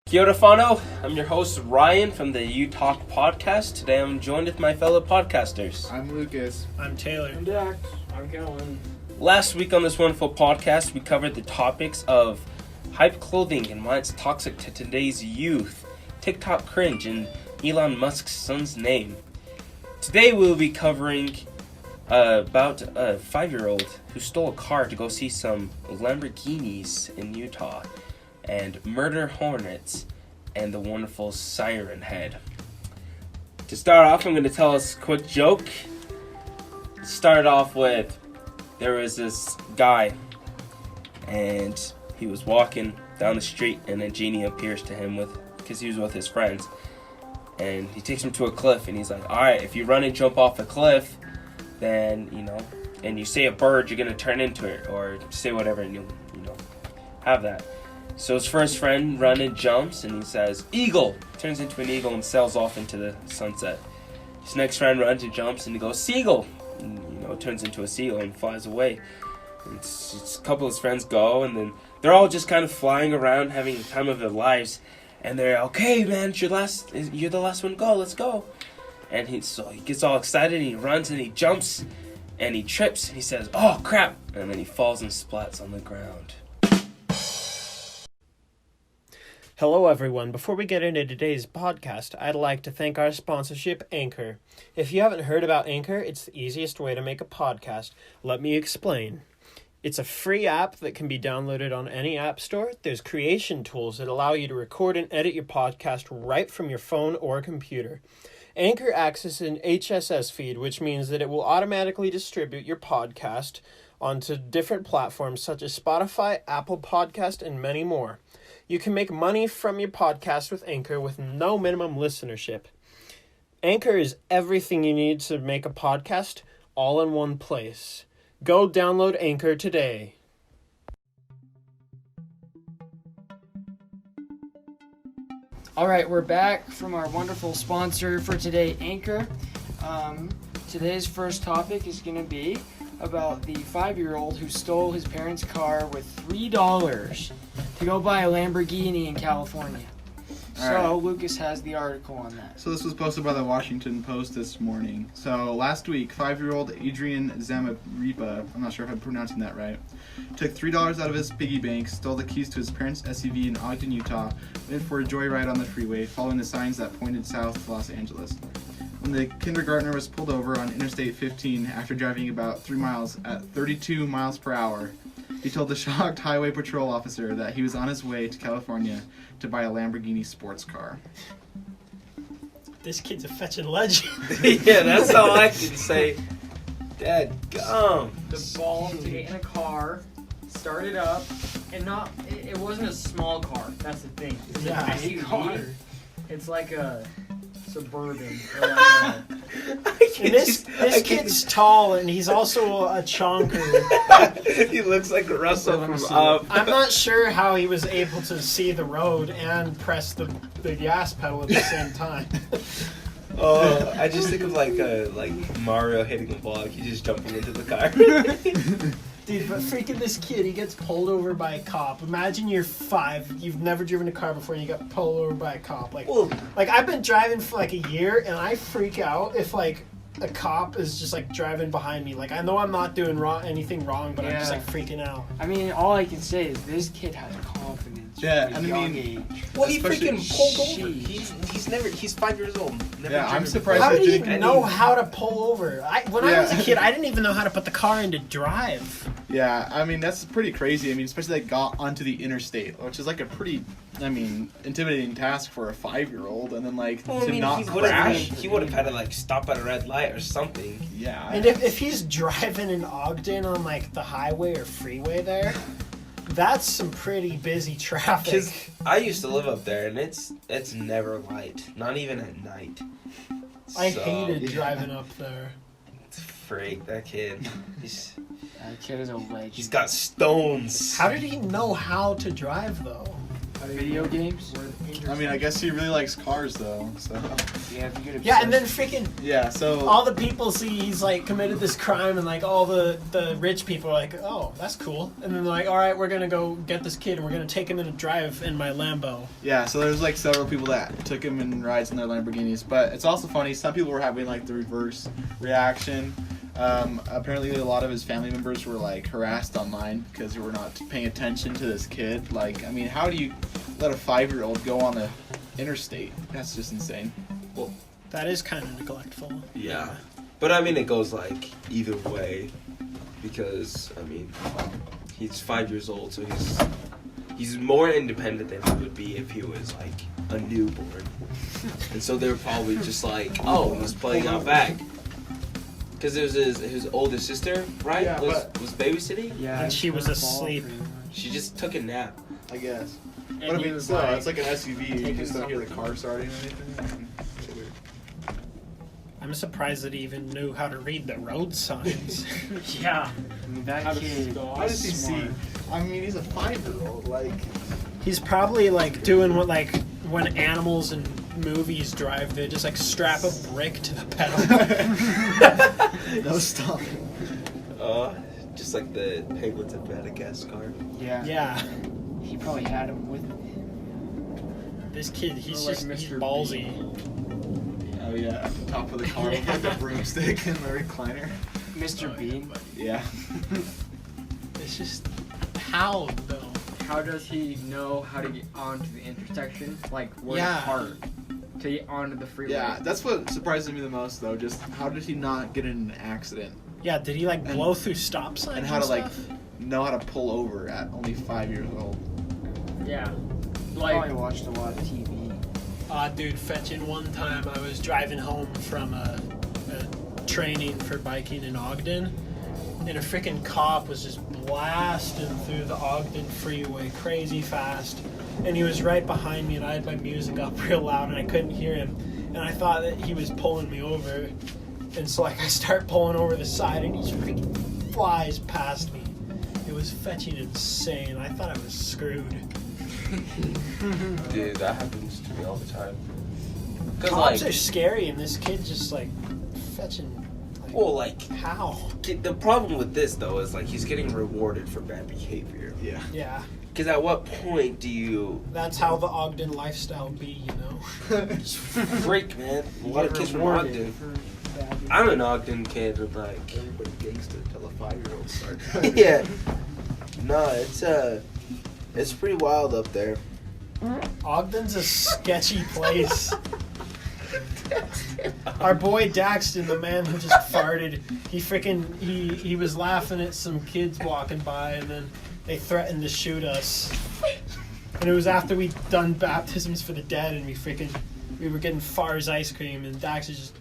Kia ora whanau. I'm your host Ryan from the You Talk podcast. Today I'm joined with my fellow podcasters. I'm Lucas. I'm Taylor. I'm Dax. I'm Kellen. Last week on this wonderful podcast, we covered the topics of hype clothing and why it's toxic to today's youth, TikTok cringe, and Elon Musk's son's name. Today we'll be covering about a 5-year-old who stole a car to go see some Lamborghinis in Utah, and murder Hornets, and the wonderful Siren head. To start off, I'm going to tell us a quick joke. Start off with, there was this guy, and he was walking down the street, and a genie appears to him because he was with his friends, and he takes him to a cliff, and he's like, alright, if you run and jump off a cliff, then, and you say a bird, you're going to turn into it, or say whatever, and you'll, have that. So his first friend runs and jumps, and he says, eagle! Turns into an eagle and sails off into the sunset. His next friend runs and jumps, and he goes, seagull! And, turns into a seagull and flies away. And a couple of his friends go, and then they're all just kind of flying around, having the time of their lives. And they're, okay, man, you're the last one to go, let's go. And he gets all excited, and he runs, and he jumps, and he trips, and he says, oh, crap! And then he falls and splats on the ground. Hello, everyone. Before we get into today's podcast, I'd like to thank our sponsorship, Anchor. If you haven't heard about Anchor, it's the easiest way to make a podcast. Let me explain. It's a free app that can be downloaded on any app store. There's creation tools that allow you to record and edit your podcast right from your phone or computer. Anchor acts as an HSS feed, which means that it will automatically distribute your podcast onto different platforms such as Spotify, Apple Podcast, and many more. You can make money from your podcast with Anchor with no minimum listenership. Anchor is everything you need to make a podcast all in one place. Go download Anchor today. All right, we're back from our wonderful sponsor for today, Anchor. Today's first topic is going to be about the 5-year-old who stole his parents' car with $3 to go buy a Lamborghini in California. Lucas has the article on that. So this was posted by the Washington Post this morning. So last week, 5-year-old Adrian Zamaripa, I'm not sure if I'm pronouncing that right, took $3 out of his piggy bank, stole the keys to his parents' SUV in Ogden, Utah, went for a joyride on the freeway, following the signs that pointed south to Los Angeles. When the kindergartner was pulled over on Interstate 15 after driving about 3 miles at 32 miles per hour, he told the shocked highway patrol officer that he was on his way to California to buy a Lamborghini sports car. This kid's a fetching legend. Yeah, that's all I can say. Dad, gum. The ball to get in a car, start it up, and it wasn't a small car. That's the thing. It's a big car. It's like a Suburban. Or like this kid's tall, and he's also a chonker. He looks like Russell from Up. I'm not sure how he was able to see the road and press the gas pedal at the same time. Oh, I just think of like Mario hitting a block. He's just jumping into the car. Dude, but freaking this kid, he gets pulled over by a cop. Imagine you're 5, you've never driven a car before, and you got pulled over by a cop. Like I've been driving for like a year, and I freak out if like a cop is just like driving behind me. Like I know I'm not doing anything wrong, but I'm just like freaking out. I mean, all I can say is this kid has confidence. Yeah, from and a I young mean, age. Well, he freaking pulled over. Sheesh. He's 5 years old. Never Yeah, I'm driven surprised How before. did he didn't know how to pull over? When I was a Yeah. kid, I didn't even know how to put the car into drive. Yeah, I mean, that's pretty crazy. I mean, especially they got onto the interstate, which is like a pretty, intimidating task for a 5-year-old, and then not crash. He would have had to like stop at a red light or something. Yeah. And if he's driving in Ogden on like the highway or freeway there, that's some pretty busy traffic. Because I used to live up there, and it's never light, not even at night. I hated driving up there. Freak, that kid. That kid is a legend. He's got stones. How did he know how to drive though? Video games? I mean, I guess he really likes cars, though. So Yeah, if you get Yeah, and then freaking yeah, so all the people see he's like committed this crime, and like all the rich people are like, oh, that's cool. And then they're like, all right, we're gonna go get this kid, and we're gonna take him in a drive in my Lambo. yeah, so there's like several people that took him in rides in their Lamborghinis, but it's also funny. Some people were having like the reverse reaction. Apparently, a lot of his family members were like harassed online because they were not paying attention to this kid. Like, I mean, how do you let a 5-year-old go on the interstate? That's just insane. Well, That is kind of neglectful. yeah. But I mean, it goes like either way because I mean, he's 5 years old, so he's more independent than he would be if he was like a newborn. And so they're probably just like, oh, he's playing out back. Because it was his older sister, right? Yeah, was babysitting. Yeah, And she was asleep. She just took a nap. I guess. And But I he mean, was still, like, it's like an SUV. You taking just don't hear the something. car starting or anything. It's weird. I'm surprised that he even knew how to read the road signs. yeah. I mean, that kid. How does he see? I mean, he's a 5-year-old. Like, He's probably like doing what like when animals in movies drive, they just like strap a brick to the pedal. no stop. Just like the penguins of Madagascar. Yeah. Yeah, He probably had him with. this kid, he's Or like just he's Mr. ballsy. Oh yeah, at the top of the car with like a broomstick and the recliner. Mr. Bean. Yeah. It's just how though. How does he know how to get onto the intersection? Like, where Yeah. to park to get onto the freeway? Yeah, that's what surprises me the most, though. Just how did he not get in an accident? Yeah, did he like And- blow through stop signs And how to like stuff? know how to pull over at only 5 years old? Yeah. Probably Like, watched a lot of TV. Dude, fetching one time I was driving home from a training for biking in Ogden, and a freaking cop was just blasting through the Ogden freeway crazy fast, and he was right behind me, and I had my music up real loud, and I couldn't hear him, and I thought that he was pulling me over, and so like I start pulling over the side, and he just freaking flies past me. It was fetching insane. I thought I was screwed. Dude, that happens to me all the time. Cause Cops like, are scary, and this kid's just like fetching. Like, well, like how? the problem with this though is like he's getting rewarded for bad behavior. Yeah. Yeah, Because at what point do you that's how the Ogden lifestyle be, you know. freak, man? A lot of kids from Ogden. I'm an Ogden kid, and like, Everybody gangster till a 5-year-old starts. yeah. No, it's pretty wild up there. Ogden's a sketchy place. Our boy Daxton, the man who just farted, he was laughing at some kids walking by, and then they threatened to shoot us. And it was after we'd done baptisms for the dead, and we were getting Far's ice cream, and Dax is just,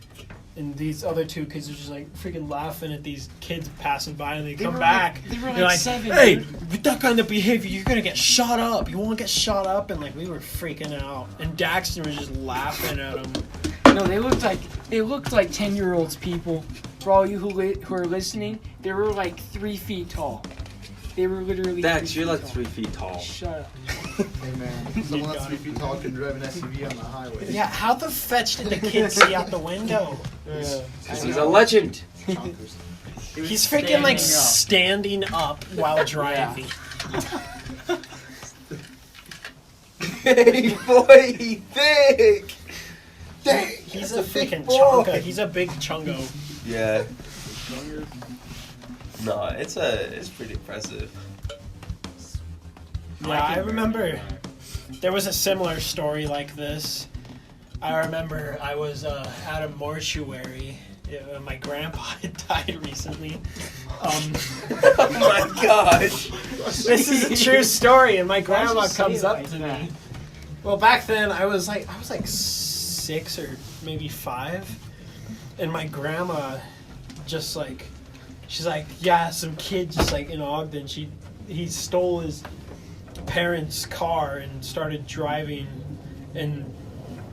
and these other two kids are just like freaking laughing at these kids passing by, and they come were back. They were They're like like, 7. hey, dude. with that kind of behavior, you're gonna get shot up. You won't get shot up, and like we were freaking out, and Daxton was just laughing at him. No, they looked like 10-year-olds. People, for all you who are listening, they were like 3 feet tall. They were literally. Dax, 3 you're feet like tall. 3 feet tall. Shut up. Hey man, someone that's 3 feet tall can drive an SUV on the highway. Yeah, how the fetch did the kid see out the window? He's a legend. Chonkers. He's freaking like standing standing up while driving. Hey, boy, he thick. Dang, He's that's a big freaking boy. chunga. He's a big chungo. Yeah. No, it's pretty impressive. Yeah, I remember there was a similar story like this. I remember I was at a mortuary. My grandpa had died recently. Oh my gosh. This is a true story, and my grandma Why'd you say comes it up like to that? me. Well, back then I was like 6 or maybe 5, and my grandma just like, she's like, yeah, some kid just like in Ogden, he stole his parents' car and started driving, and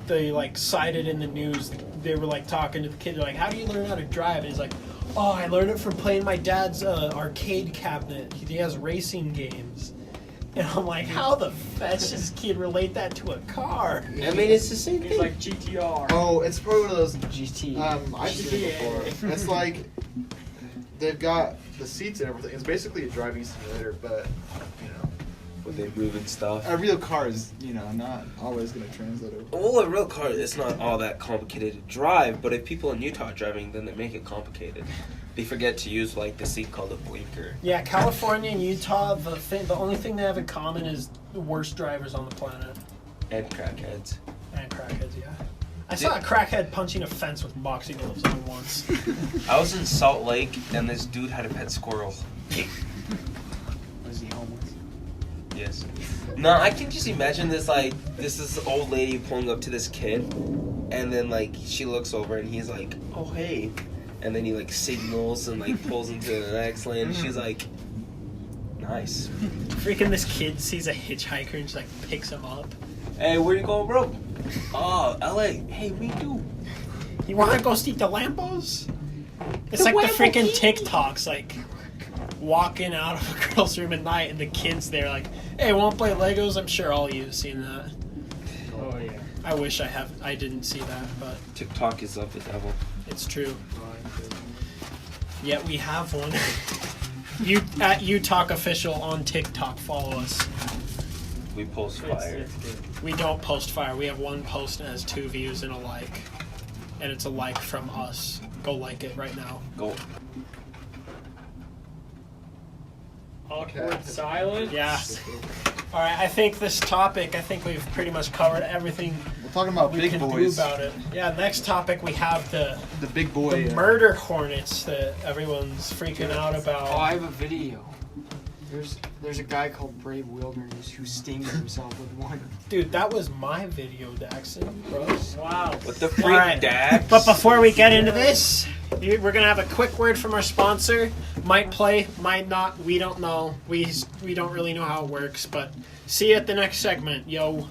they like cited in the news. They were like talking to the kid. They're like, how do you learn how to drive? And he's like, oh, I learned it from playing my dad's arcade cabinet. He has racing games. And I'm like, how the fetch does this kid relate that to a car? I mean, it's the same He's thing. like GTR. Oh, it's probably one of those. GT. I've seen it before. It's like they've got the seats and everything. It's basically a driving simulator, but you know, When they move and stuff. a real car is not always going to translate over. Well, a real car, it's not all that complicated to drive, but if people in Utah are driving, then they make it complicated. They forget to use, like, the seat called a blinker. Yeah, California and Utah, the only thing they have in common is the worst drivers on the planet. And crackheads. And crackheads, yeah. I saw a crackhead punching a fence with boxing gloves on once. I was in Salt Lake, and this dude had a pet squirrel. Was he homeless? Yes. No, I can just imagine this old lady pulling up to this kid, and then, like, she looks over, and he's like, oh, hey. And then he, like, signals and, like, pulls into the next lane, and she's like, nice. Freaking this kid sees a hitchhiker and just, like, picks him up. Hey, where you going, bro? Oh, LA. Hey, me too. You want to go see the Lambos? It's The like the freaking Lamborghini. TikToks, like, walking out of a girl's room at night, and the kid's there, like, hey, want to play Legos? I'm sure all of you have seen that. Oh yeah. I wish I didn't see that, but TikTok is of the devil. it's true. Yet we have one. You at UTalk official on TikTok. Follow us. We post fire. It's good. We don't post fire. We have one post and it has 2 views and a like, and it's a like from us. Go like it right now. Go. Awkward silence. Yeah. All right. I think this topic. I think we've pretty much covered everything We're talking about we big can boys. do about it. Yeah. Next topic we have the The big boy. murder hornets that everyone's freaking out about. Oh, I have a video. There's a guy called Brave Wilderness who stings himself with one. Dude, that was my video, Daxon, bro. Wow. What the freak, Alright. Dax? But before we get into this, we're going to have a quick word from our sponsor. Might play, might not, we don't know. We don't really know how it works, but see you at the next segment, yo.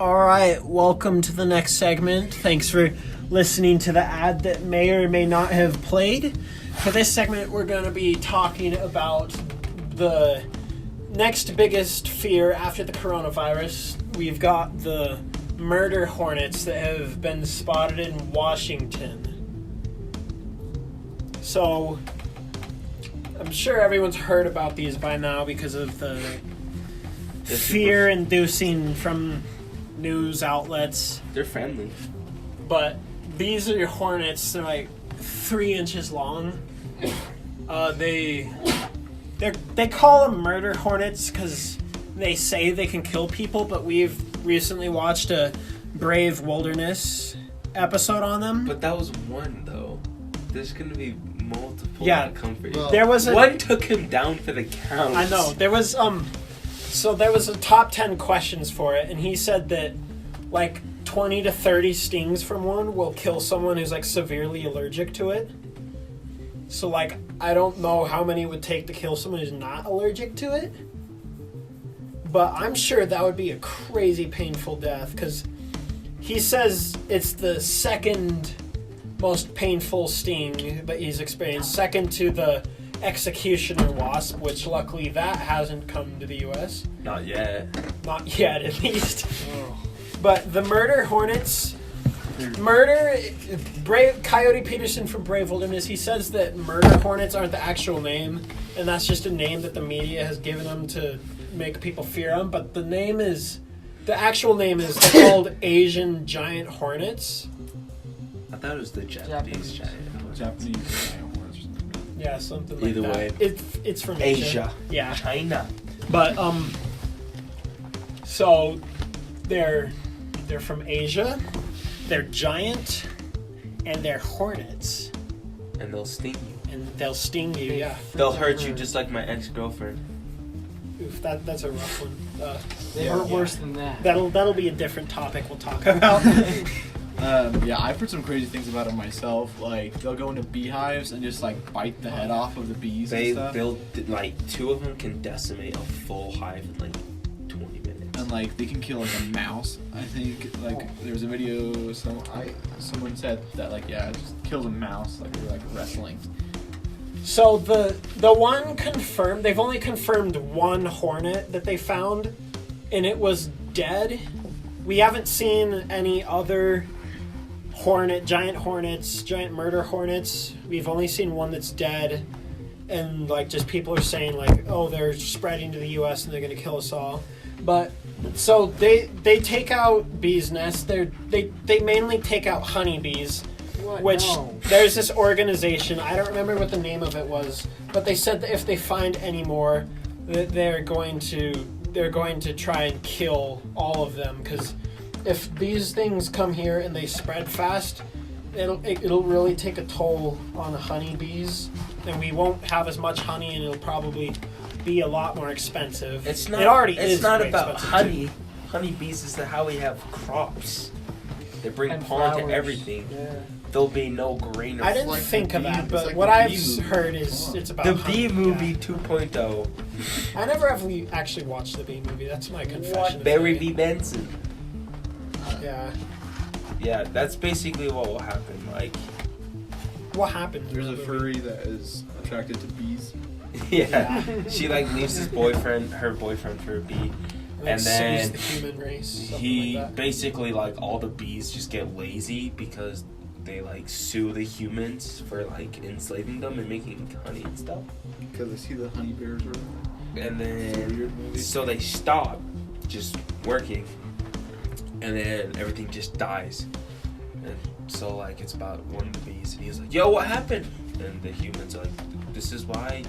Alright, welcome to the next segment. Thanks for listening to the ad that may or may not have played. For this segment, we're going to be talking about the next biggest fear after the coronavirus. We've got the murder hornets that have been spotted in Washington. So, I'm sure everyone's heard about these by now because of the fear-inducing from news outlets. They're friendly. But these are your hornets. They're like 3 inches long. They call them murder hornets because they say they can kill people. But we've recently watched a Brave Wilderness episode on them. But that was one, though. There's gonna be multiple Yeah. that come for you. Well, There was a One took him down for the count. I know. There was so there was a top 10 questions for it, and he said that like 20 to 30 stings from one will kill someone who's like severely allergic to it. So like I don't know how many it would take to kill someone who's not allergic to it. But I'm sure that would be a crazy painful death cuz he says it's the second most painful sting that he's experienced, second to the executioner wasp, which luckily that hasn't come to the US. Not yet. Not yet, at least. But the murder hornets, Coyote Peterson from Brave Wilderness, he says that murder hornets aren't the actual name, and that's just a name that the media has given them to make people fear them. But the actual name is called Asian giant hornets. I thought it was the Japanese giant. Japanese giant horse or something. Yeah, something like Either that. way. It's from Asia. Asia. Yeah. China. But so they're from Asia, they're giant, and they're hornets, And they'll sting you. and they'll sting you. Yeah, They'll hurt you just like my ex-girlfriend. oof, that's a rough one. They hurt worse than that. That'll be a different topic we'll talk about. Yeah, I've heard some crazy things about them myself. Like, they'll go into beehives and just, like, bite the head off of the bees and stuff. They'll, like, 2 of them can decimate a full hive in, like, 20 minutes. and like they can kill like a mouse. I think like there was a video someone said that like it just kills a mouse like they're like wrestling. So the one confirmed, they've only confirmed one hornet that they found, and it was dead. We haven't seen any other giant murder hornets. We've only seen one that's dead, and like just people are saying like, oh, they're spreading to the U.S. and they're gonna kill us all. But so they take out bees' nests. They mainly take out honeybees. Which there's this organization, I don't remember what the name of it was, but they said that if they find any more, that they're going to try and kill all of them, because if these things come here and they spread fast, it'll really take a toll on the honeybees, and we won't have as much honey, and it'll probably be a lot more expensive. It's not. It already it's is not way about expensive, honey. too. Honeybees is how we have crops. They bring And pollen to flowers. everything. Yeah. There'll be no grain of I didn't like think the of bee- that, it's but like what the I've bee movie. heard is it's about the honey, Bee Movie yeah. 2.0. I never actually watched the Bee Movie. That's my confession. Barry today. B. Benson. Yeah. Yeah, that's basically what will happen. Like, What happened? in There's the a movie? furry that is attracted to bees. yeah, she like leaves her boyfriend for a bee, and saves then the human race. something he like that. basically like all the bees just get lazy because they like sue the humans for like enslaving them and making honey and stuff, Because I see the honey bears or and it's a then weird movie. so they stop just working, and then everything just dies, and so like it's about one of the bees, and he's like, "Yo, what happened?" And the humans are like, "This is why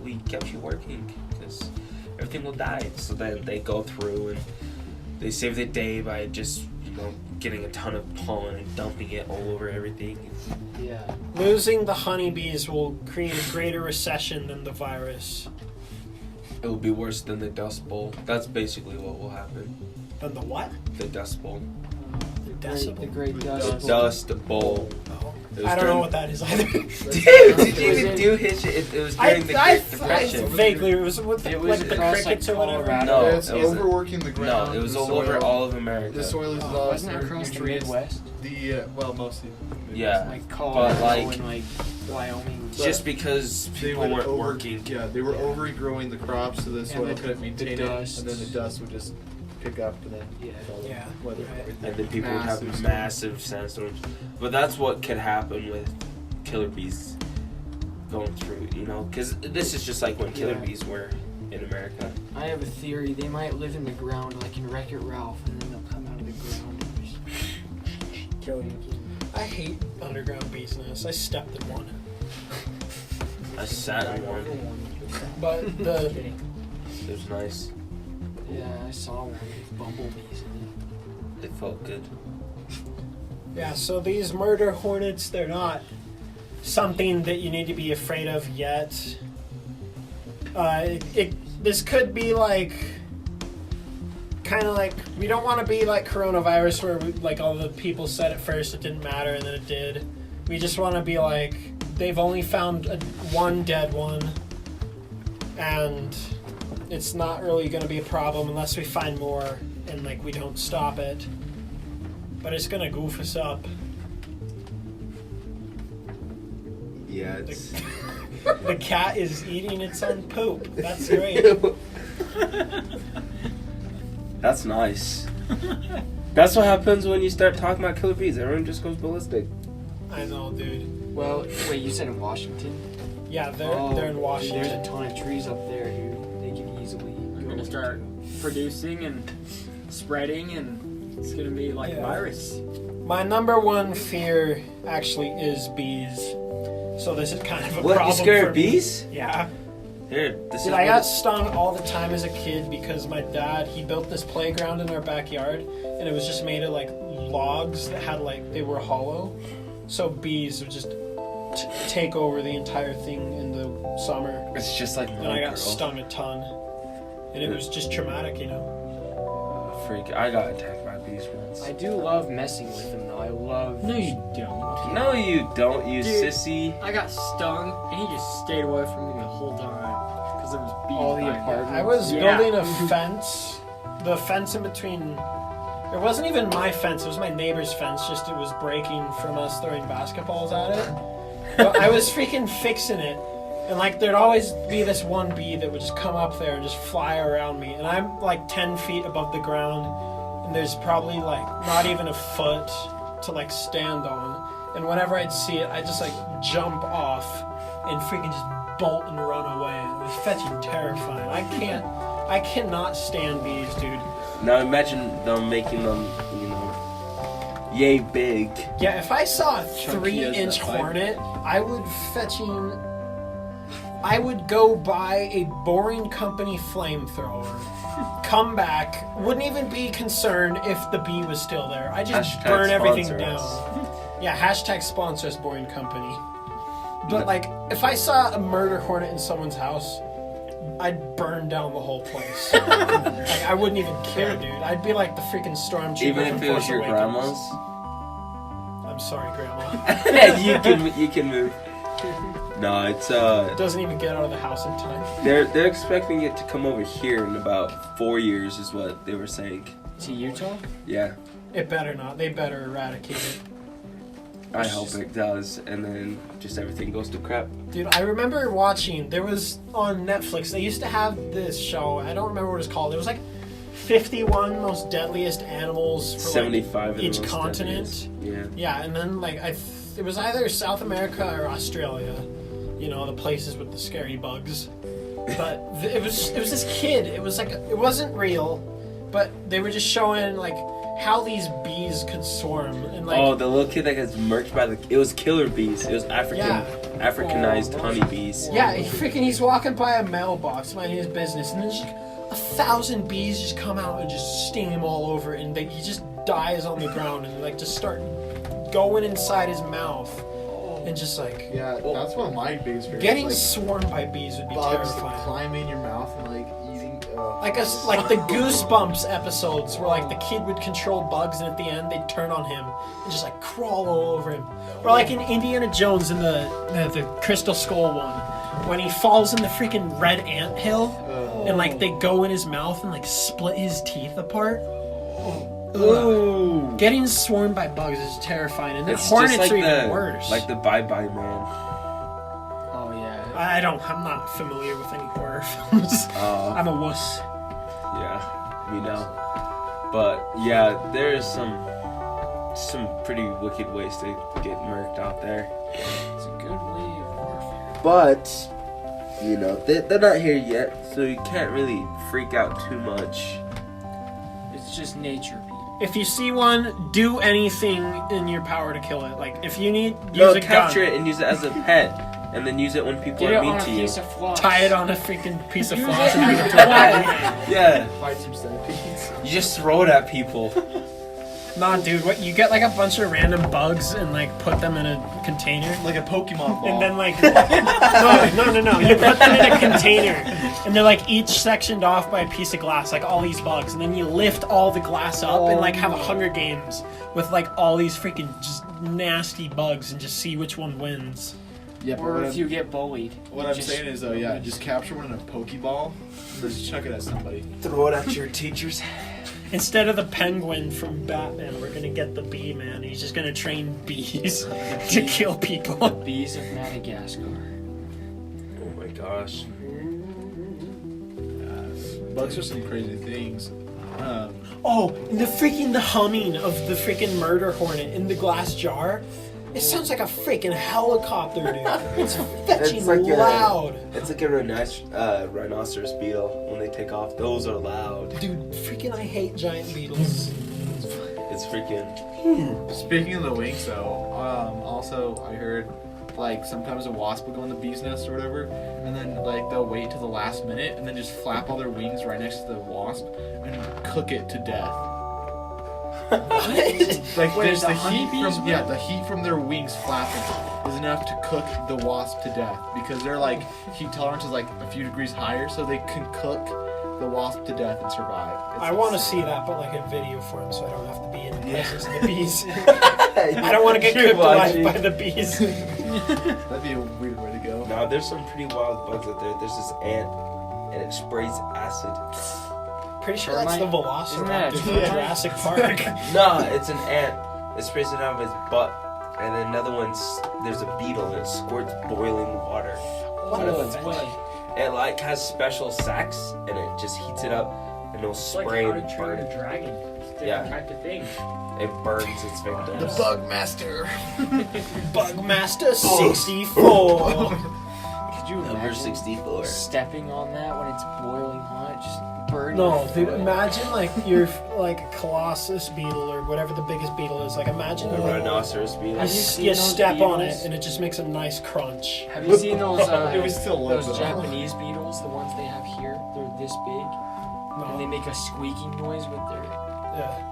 we kept you working, because everything will die." So then they go through and they save the day by just getting a ton of pollen and dumping it all over everything. Yeah. Losing the honeybees will create a greater recession than the virus. It will be worse than the Dust Bowl. That's basically what will happen. Than the what? The Dust Bowl. The great The dust. dust. Dust Bowl. Oh. It was I don't know during- what that is either. Dude, did you Was even it- do his shit? It was during the Great Depression. Vaguely, it was with It was like the across, crickets like, or whatever. Colorado. No, it's it wasn't. overworking the ground. No, it was the all soil. over all of America. The soil is Oh, lost. Wasn't that across the nutrients. Midwest? Well, mostly. Yeah. Like Colorado like- and like Wyoming. Just because They people would weren't working. Yeah, they were overgrowing the crops, so the soil the- couldn't maintain the it, dust. and then the dust would just pick up, and then Yeah. Yeah, weather right. everything. And then people would have Massive massive sandstorms. But that's what could happen with killer bees going through, because this is just like when killer Yeah. bees were in America. I have a theory. They might live in the ground like in Wreck-It Ralph, and then they'll come out of the ground and just kill you. I hate underground bees nests. I stepped in one. I sat in one. But the It was nice. Yeah, I saw one with bumblebees in It felt good. yeah, so these murder hornets, they're not something that you need to be afraid of yet. This could be like kind of like, we don't want to be like coronavirus where like all the people said at first it didn't matter and then it did. We just want to be like, they've only found one dead one, and it's not really going to be a problem unless we find more and like we don't stop it. But it's going to goof us up. Yeah, The cat is eating its own poop. That's great. That's nice. That's what happens when you start talking about killer bees. Everyone just goes ballistic. I know, dude. it. Well, wait, you said in Washington? Yeah, they're in Washington. There's a ton of trees up there, dude. They can easily They're go gonna start producing and spreading, and it's gonna be like a Yeah. virus. My number one fear actually is bees. So this is kind of a What, problem you scared for of me. bees? Yeah. Here, this is Dude, I what got it- stung all the time as a kid because my dad, he built this playground in our backyard, and it was just made of like logs that had like, they were hollow. So bees would just take over the entire thing in the summer. It's just like And my I got girl. stung a ton. And it was just traumatic, Freak, I got attacked by bees once. I do love messing with them, though. I love... No, you don't. No, you don't, you Dude. sissy. I got stung, and he just stayed away from me the whole time because there was bees. All the behind me. apartments. I was Yeah. building a fence the fence in between. It wasn't even my fence. It was my neighbor's fence. Just it was breaking from us throwing basketballs at it. But I was freaking fixing it, and like there'd always be this one bee that would just come up there and just fly around me. And I'm like 10 feet above the ground, and there's probably like not even a foot to like stand on. And whenever I'd see it, I'd just like jump off and freaking just bolt and run away. It was fetching terrifying. I cannot stand bees, dude. Now imagine them making them, you know, yay big. Yeah, if I saw a Chunky as 3-inch that pipe. hornet, I would go buy a Boring Company flamethrower, come back, wouldn't even be concerned if the bee was still there. I just Hashtag burn everything sponsor down. us. Yeah, hashtag sponsor us, Boring Company. But like, if I saw a murder hornet in someone's house, I'd burn down the whole place. Like, I wouldn't even care, dude. I'd be like the freaking stormtrooper. Even from if it was Force your Awakens. grandma's. I'm sorry, Grandma. you can move. No, it's It doesn't even get out of the house in time. they're expecting it to come over here in about 4 years, is what they were saying. To Utah? Yeah, It better not. They better eradicate it. I hope it does, and then just everything goes to crap. Dude, I remember watching, there was on Netflix, they used to have this show, I don't remember what it's called. It was like 51 most deadliest animals for 75 of like the each most continent. deadliest. Yeah, and then like it was either South America or Australia. You know, the places with the scary bugs. But it was this kid. It was like it wasn't real, but they were just showing like how these bees could swarm and like Oh, the little kid that gets murked by it was killer bees. It was Africanized honeybees. yeah, he's walking by a mailbox, minding his business, and then just like 1,000 bees just come out and just sting him all over, and he just dies on the ground and like just start going inside his mouth and just like Yeah, that's one of my biggest fears. getting like swarmed by bees would be bugs that terrifying. climb in your mouth and like eating. Like the Goosebumps episodes where like the kid would control bugs and at the end they'd turn on him and just like crawl all over him. Or like in Indiana Jones in the Crystal Skull one, when he falls in the freaking red ant hill and like they go in his mouth and like split his teeth apart. Ooh. Getting swarmed by bugs is terrifying, and the It's hornets just like are even the worse. like the Bye Bye Man. Oh, yeah. I'm not familiar with any horror films. I'm a wuss. Yeah, we know. But yeah, there's some pretty wicked ways to get murked out there. It's a good way of warfare. But you know, they're not here yet, so you can't really freak out too much. It's just nature, people. If you see one, do anything in your power to kill it. Like, if you need, use No, a capture gun. it and use it as a pet, and then use it when people Get are it mean on a to you. piece of floss. Tie it on a freaking piece of Use floss it and bring as it a to a weapon. Yeah, fight some centipedes. you just throw it at people. Nah, dude, what you get like a bunch of random bugs and like put them in a container. Like a Pokemon ball. And then like no. You put them in a container and they're like each sectioned off by a piece of glass, like all these bugs, and then you lift all the glass up and like have 100 games with like all these freaking just nasty bugs and just see which one wins. yeah, but Or if you get bullied. what I'm saying is though, yeah, just capture one in a Pokeball and just chuck it at somebody. Throw it at your teachers. Instead of the penguin from Batman, we're gonna get the bee man. He's just gonna train bees to kill people. Bees of Madagascar. Oh my gosh. Bugs are some crazy things. Oh, and the humming of the freaking murder hornet in the glass jar. It sounds like a freaking helicopter, dude. It's fetching It's like loud. It's like a rhinoceros beetle when they take off. Those are loud. Dude, freaking I hate giant beetles. It's freaking. Speaking of the wings, though, also I heard like sometimes a wasp will go in the bee's nest or whatever, and then like they'll wait till the last minute and then just flap all their wings right next to the wasp and cook it to death. Like Wait, there's the the heat honeybees from the heat from their wings flapping is enough to cook the wasp to death because they're like heat tolerance is like a few degrees higher, so they can cook the wasp to death and survive. I want to see that, but like in video form, so I don't have to be in the presence of the bees. I don't want to get cooked alive by the bees. That'd be a weird way to go. Now there's some pretty wild bugs out there. There's this ant, and it sprays acid. Pretty sure that's the Termite? Isn't that a Velociraptor from termite? Jurassic Park. Nah, it's an ant. It's spraying out of his butt. And then another one's, there's a beetle and it squirts boiling water. What out of a its fetch. butt. It like has special sacks and it just heats it up and it'll It's like spray how and to burn train it. a dragon. It's a different Yeah. type of thing. It burns its victims. The Bugmaster. Bugmaster 64. Could you Number imagine 64. stepping on that when it's boiling hot, just burning? No, your dude, foot? imagine like you're like a Colossus beetle or whatever the biggest beetle is. Like imagine The you, rhinoceros beetle. Have you seen you those step on it beetles? and it just makes a nice crunch. Have you seen those It was still low, those though. Japanese beetles, the ones they have here? They're this big, and they No, make a squeaking noise with their. yeah.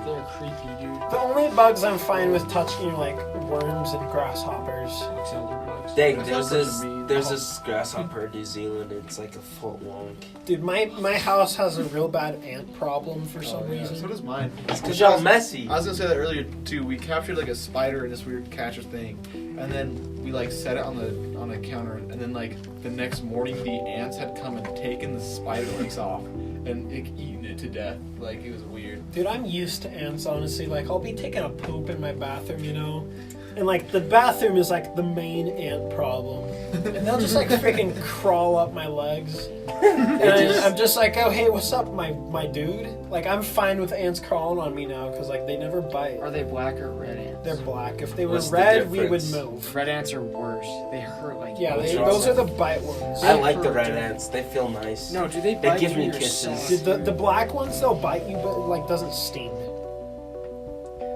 They're creepy, dude. The only bugs I'm fine with touching are like worms and grasshoppers. Like other bugs. Dang, Grasshoppers are mean. there's this grasshopper in New Zealand. It's like a foot long. Dude, my house has a real bad ant problem for some Yeah, reason. so does mine. It's because y'all messy. I was gonna say that earlier too. We captured like a spider in this weird catcher thing, and then we like set it on the counter, and then like the next morning the ants had come and taken the spider legs off and eaten it to death. Like it was weird. Dude, I'm used to ants, honestly. Like, I'll be taking a poop in my bathroom, you know? And, like, the bathroom is, like, the main ant problem. And they'll just, like, freaking crawl up my legs. And I'm just like, oh, hey, what's up, my dude? Like, I'm fine with ants crawling on me now, because, like, they never bite. Are they black or red ants? They're black. If they were What's the red, we would difference? move. Red ants are worse. They hurt like. Yeah, What's they, wrong those are with the bite ones. I like the hurt, red dude. ants. They feel nice. No, do they bite give you me in your kisses. socks? Dude, the black ones, they'll bite you, but, like, doesn't sting.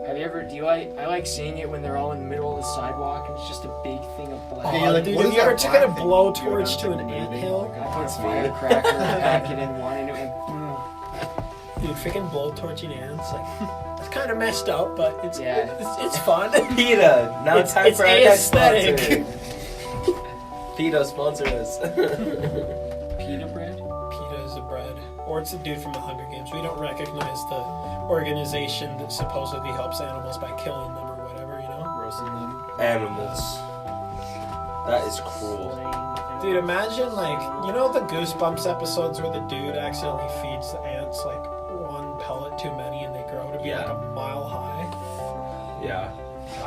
Have you ever? Do you like? I like seeing it when they're all in the middle of the sidewalk and it's just a big thing of black. Yeah, like, Dude, what have is you ever that taken a black thing blowtorch you to do an around the anthill? I put That's firecracker packet in one and Dude, freaking blowtorching ants, like, it's kind of messed up, but it's Yeah. it's fun. PETA. Now it's time it's for our next aesthetic. sponsor. PETA sponsor us. pita bread. PETA is a bread, or it's a dude from the Hunger Games. We don't recognize the organization that supposedly helps animals by killing them or whatever, you know? Roasting them. Animals. That is cruel. Dude, imagine, like, you know the Goosebumps episodes where the dude accidentally feeds the ants, like, one pellet too many and they grow to be, like, Yeah. a mile high? Yeah.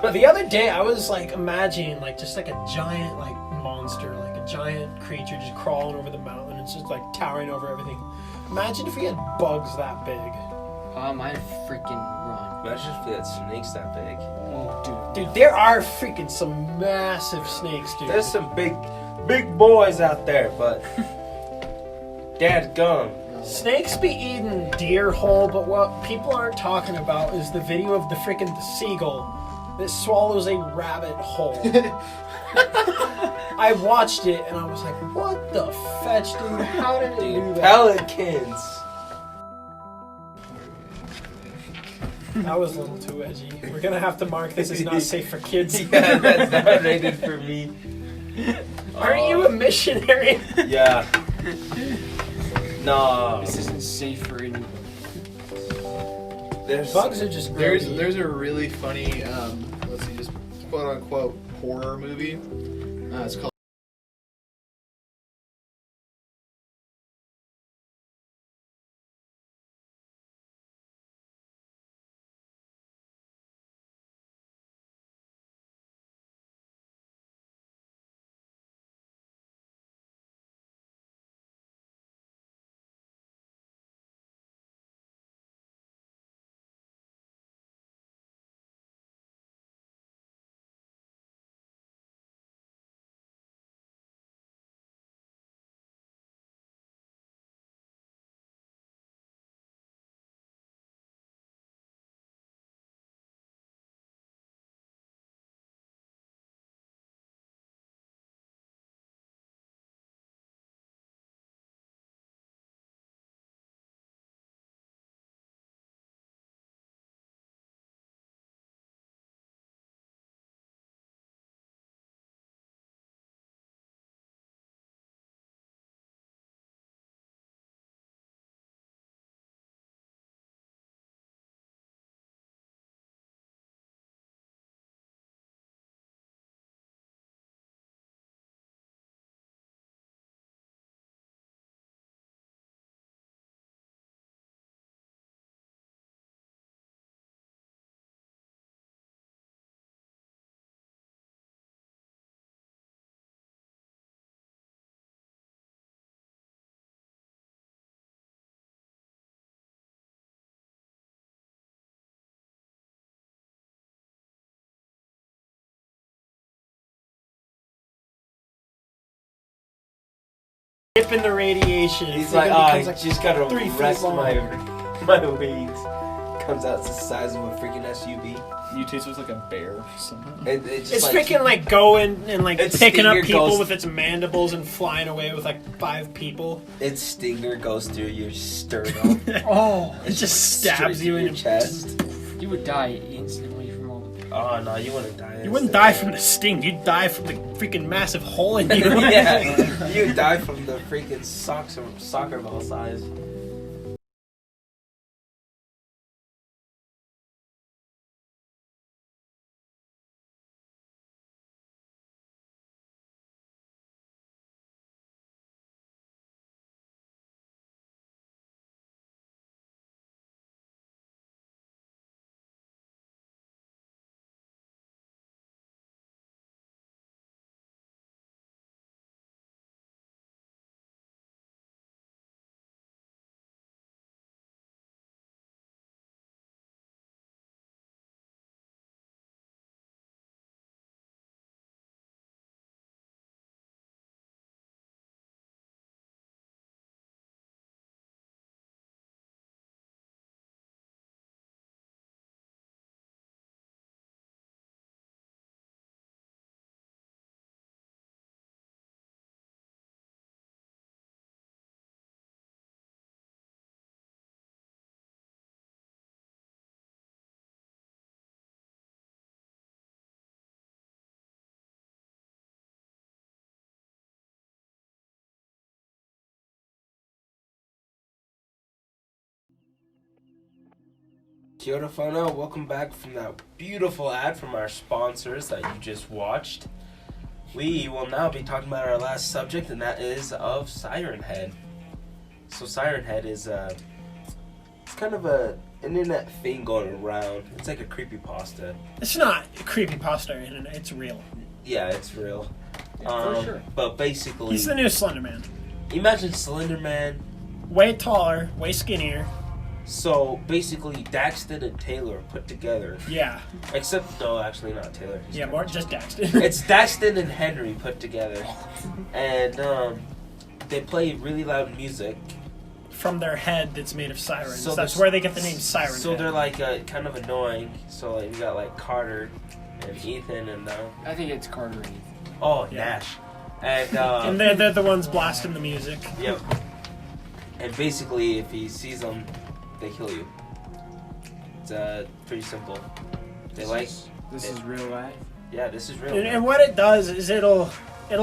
But the other day, I was, like, imagining, like, just, like, a giant, like, monster, like, a giant creature just crawling over the mountain. It's just, like, towering over everything. Imagine if we had bugs that big. I'd freaking run. Imagine if we had snakes that big. Oh, Dude, there are freaking some massive snakes, dude. There's some big boys out there, but dadgum. Snakes be eating deer whole, but what people aren't talking about is the video of the freaking seagull that swallows a rabbit whole. I watched it and I was like, what the fetch, dude? How did it do Dude, that? pelicans. That was a little too edgy. We're gonna have to mark this as not safe for kids. Yeah, that's not rated for me. Aren't you a missionary? Yeah. No. this isn't safe for any. There's Bugs are just There's grody. there's a really funny let's see, just quote unquote horror movie. It's called Dipping the radiation. He's Freaking like, I becomes, like, just gotta 3 feet rest long. my wings. Comes out the size of a freaking SUV. Mutates was like a bear somehow. It just It's freaking like going and like Its picking up stinger people goes- with its mandibles and flying away with like 5 people. Its stinger goes through your sternum. Oh, It just Straight stabs you through in your chest. you would die instantly from all the pain. Oh no, you wouldn't die. You wouldn't die from the sting. You'd die from the freaking massive hole in you. Yeah, you die from the freaking soccer ball size. Kia ora whanau, welcome back from that beautiful ad from our sponsors that you just watched. We will now be talking about our last subject, and that is of Siren Head. So Siren Head is it's kind of an internet thing going around. It's like a creepypasta. It's not a creepypasta, internet. It's real. Yeah, it's real. For sure. But basically, He's the new Slender Man. imagine Slender Man. Way taller, way skinnier. So basically, Daxton and Taylor put together. Yeah. Except, no, actually not Taylor. Yeah, more just Daxton. It's Daxton and Henry put together. And they play really loud music. From their head that's made of sirens. So That's there's- where they get the name Siren So Head. they're like kind of annoying. So like you got like Carter and Ethan and I think it's Carter and Ethan. oh Yeah. Nash. And And they're the ones blasting the music. yep. And basically, if he sees them, they kill you. It's pretty simple. They like This is real life. yeah. This is real. And what it does is it'll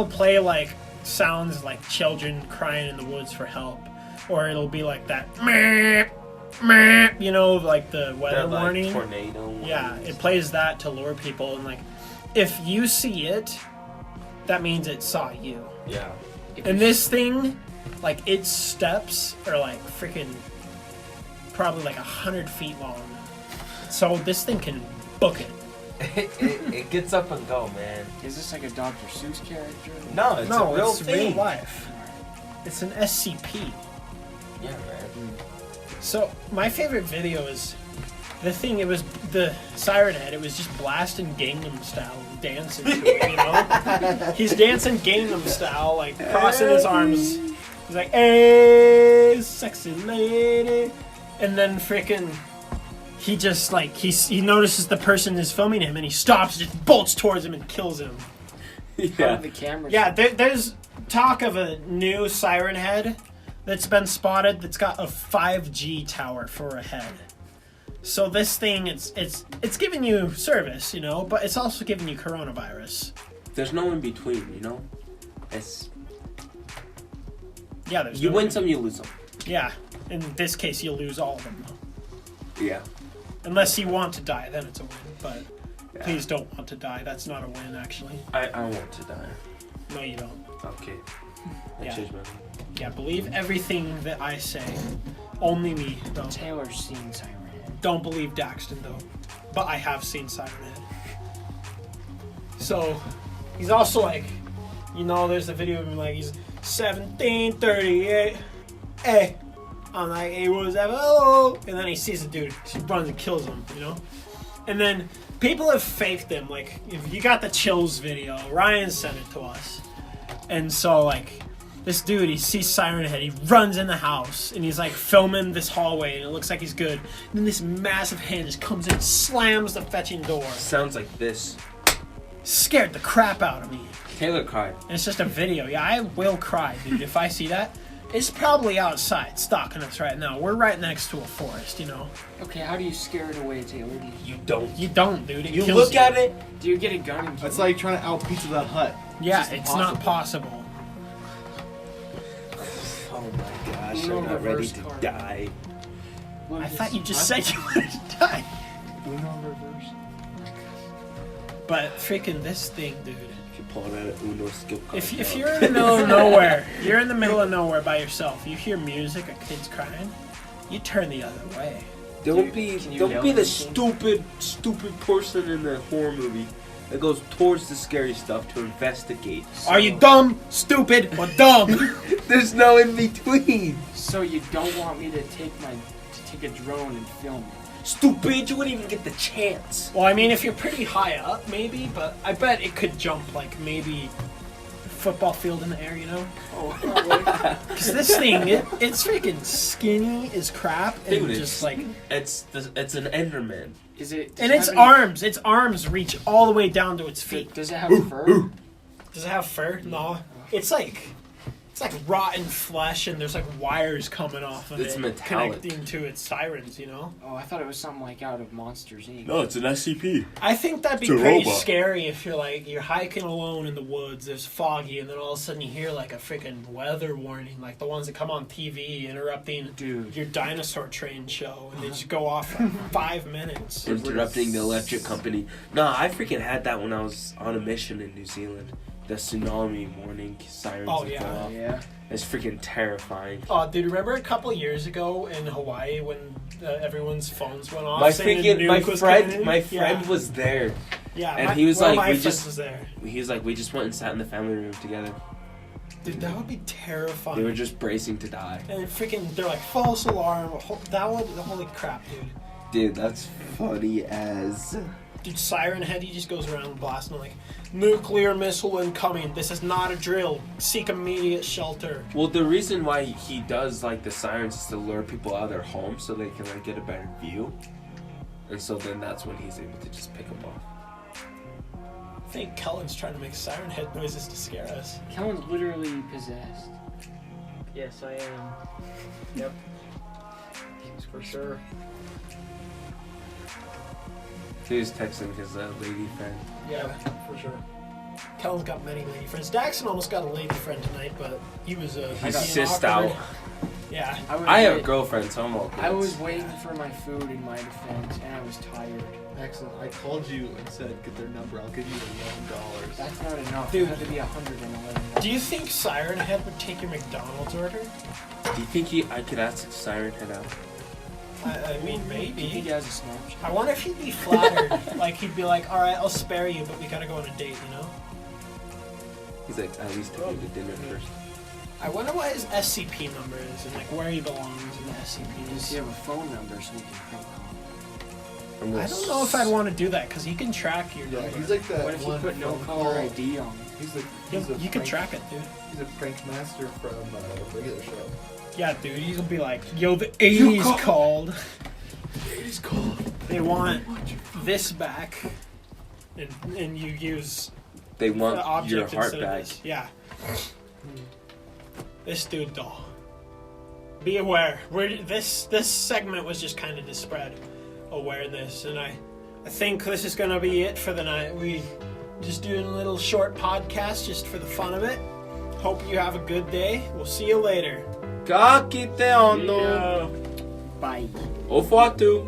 play like sounds like children crying in the woods for help, or it'll be like that, meh, meh, you know, like the weather They're like warning. tornado. Yeah, it plays that to lure people, and like if you see it, that means it saw you. Yeah. And this thing, like its steps are like freaking probably like 100 feet long. So this thing can book it. it gets up and go, man. Is this like a Dr. Seuss character? No, it's a real thing. real life. It's an SCP. Yeah, man. So my favorite video is the thing. It was the Siren Head. It was just blasting Gangnam Style, and dancing. To it, you know, he's dancing Gangnam Style, like crossing his arms. He's like, "Hey, sexy lady," and then freaking. He just like he notices the person is filming him, and he stops, just bolts towards him, and kills him. Yeah. The camera. Yeah, there's talk of a new Siren Head that's been spotted that's got a 5G tower for a head. So this thing, it's giving you service, you know, but it's also giving you coronavirus. There's no in between, you know. It's Yeah, there's you no- win some, you lose some. Yeah, in this case, you'll lose all of them. Yeah. Unless you want to die, then it's a win. But Yeah. please don't want to die. That's not a win, actually. I want to die. No, you don't. Okay. I Yeah. changed my mind. Yeah, believe everything that I say. Only me. No. Taylor's seen Siren Head. Don't believe Daxton though, but I have seen Siren Head. So he's also like, you know, there's a video of him like he's 1738. Hey, I'm like it was ever, oh, and then he sees a dude, he runs and kills him, you know. And then people have faked them. Like if you got the chills video, Ryan sent it to us, and so like This dude, he sees Siren Head, he runs in the house, and he's like filming this hallway, and it looks like he's good. And then this massive hand just comes in, slams the fetching door. Sounds like this. Scared the crap out of me. Taylor cried. And it's just a video. Yeah, I will cry, dude, if I see that. It's probably outside, stalking us right now. We're right next to a forest, you know. Okay, how do you scare it away, Taylor? You don't. You don't, dude. It You kills look at it. Do you get a gun and kill It's it? like trying to out Pizza the Hut. Yeah, just it's not possible. Oh my gosh, Uno I'm not ready reverse to card. die. I thought you just said you wanted to die. Uno reverse. But freaking this thing, dude. If you pull out an Uno skill card. If you're in the middle of nowhere, you're in the middle of nowhere by yourself, you hear music, a kid's crying, you turn the other way. Don't Can you be yell the anything? stupid person in the horror movie that goes towards the scary stuff to investigate. Are you dumb, stupid, or dumb? There's no in between. So you don't want me to take a drone and film it? Stupid, you wouldn't even get the chance. Well, I mean, if you're pretty high up, maybe, but I bet it could jump like maybe a football field in the air, you know? Oh, Because this thing, it's freaking skinny as crap, and Dude, just like, it's an Enderman. is it? and its arms reach all the way down to its feet. Does it have fur? Does it have fur? No. It's like rotten flesh, and there's like wires coming off of It's it, metallic. connecting to its sirens. You know. Oh, I thought it was something like out of Monsters Inc. No, it's an SCP. I think that'd be It's a pretty robot. scary if you're hiking alone in the woods. There's foggy, and then all of a sudden you hear like a freaking weather warning, like the ones that come on TV interrupting Dude. your dinosaur train show, and they just go off for 5 minutes. Interrupting the electric company. Nah, I freaking had that when I was on a mission in New Zealand. The tsunami warning sirens Oh, would yeah. go off. Yeah. It's freaking terrifying. Oh, dude, remember a couple of years ago in Hawaii when everyone's phones went off? My saying a freaking my nuke was coming in? friend Yeah. was there. Yeah, and he was one of like, my we friends just- was there. He was like, we just went and sat in the family room together. Dude, that would be terrifying. They were just bracing to die. And freaking, they're like false alarm. Holy crap, dude. Dude, that's funny as. Dude, Siren Head, he just goes around blasting like, nuclear missile incoming. This is not a drill. Seek immediate shelter. Well, the reason why he does like the sirens is to lure people out of their homes so they can like get a better view. And so then that's when he's able to just pick them off. I think Kellen's trying to make Siren Head noises to scare us. Kellen's literally possessed. Yes, I am. Yep. For sure. He was texting his lady friend. Yeah, For sure. Kellen's got many lady friends. Daxon almost got a lady friend tonight, but he was He's being sissed awkward. out. Yeah. I have a girlfriend, so I'm all good. I was waiting for my food in my defense, and I was tired. Excellent. I called you and said, get their number. I'll give you $11. That's not enough. Dude. It had to be 111. Do you think Siren Head would take your McDonald's order? Do you think I could ask Siren Head out? I mean, Do you think he maybe. has a Snapchat? I wonder if he'd be flattered. Like, he'd be like, alright, I'll spare you, but we gotta go on a date, you know? He's like, at least take me to dinner first. I wonder what his SCP number is and, like, where he belongs in the Does he SCPs. have a phone number so we can prank call? I don't know if I'd want to do that, because he can track your Yeah, number. he's like that What if you one put no from caller Call- ID on it? You can track it, dude. He's a prank master from a regular show. Yeah, dude, he's gonna be like, yo, the 80s called. He's called. They want this back. And you use They the want object your heart instead of back. this. Yeah. This dude, though. Be aware. This segment was just kind of to spread awareness, and I think this is gonna be it for the night. We just doing a little short podcast just for the fun of it. Hope you have a good day. We'll see you later. Kakiteono. Bye. Ofuatu.